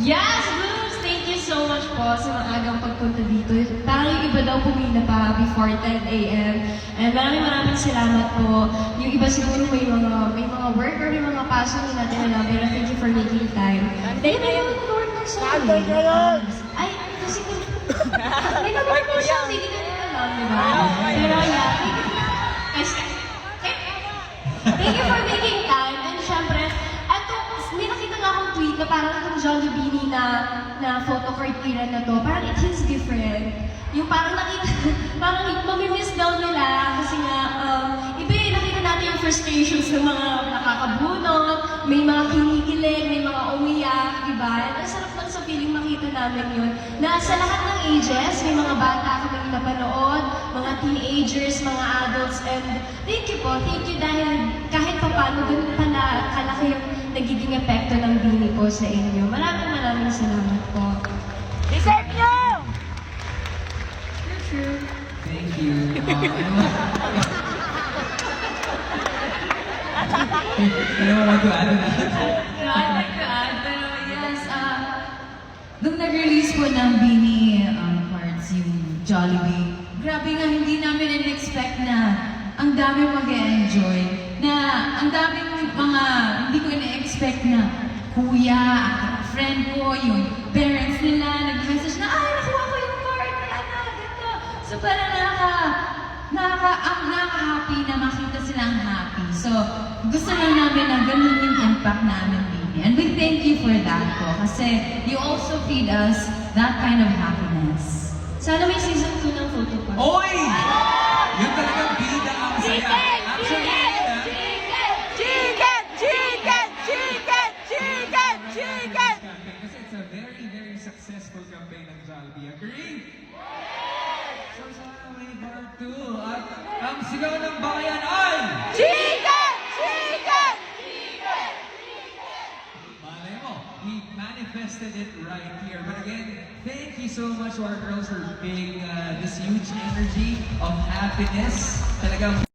Yes, Boobs! Thank you so much po sa maagang pagpunta dito. Parang yung iba daw pumila pa before 10 a.m. And maraming salamat po. Yung iba siguro may mga work or may mga passion na natin alam. Pero thank you for making time. Dahil may naman work na sa Ay, kasi may naman work na sa hindi na nila alam, di ba? Pero yeah, thank you for making time. And syempre, eto, may nakita nga akong tweet na parang itong Jollibee na photo criteria na to, parang it hits different. Yung parang nakita, parang mamimiss daw nila kasi nga, iba yung nakita natin yung frustrations ng mga nakakabunot, may mga kinikilig, may mga umiyak, diba? At ang sarap lang sa feeling makita namin yun, na sa lahat ng ages, may mga bata kaming napanood, mga teenagers, mga adults, and thank you dahil kahit pa paano ganun pala kalaki yung nagiging epekto ng Bini po sa inyo. Maraming salamat po. Deserve nyo! True. Thank you. Ano mo to add na? No, I'd like to add, pero yes, nung nag-release po ng Bini parts, yung Jollibee, grabe nga, hindi namin in-expect na ang dami mag-enjoy, na ang daming mga, hindi ko in-expect na kuya, friend ko, yung parents nila, nag-message na, ay, nakuha ko yung part, ganito. So parang nakaka-happy na makita silang happy. So, gusto lang namin na ganun yung impact namin, Bini. And we thank you for that po, kasi you also feed us that kind of happiness. Sana may season 2 ng photo pa. Oy! Yung talagang bida ang saya. Actually, kasi it's a very successful campaign ng Jollibee. Agree? So sana may part 2. At ang sigaw ng bayan ay... Malay mo, we manifested it right here. But again, thank you so much to our girls for being this huge energy of happiness. Talagang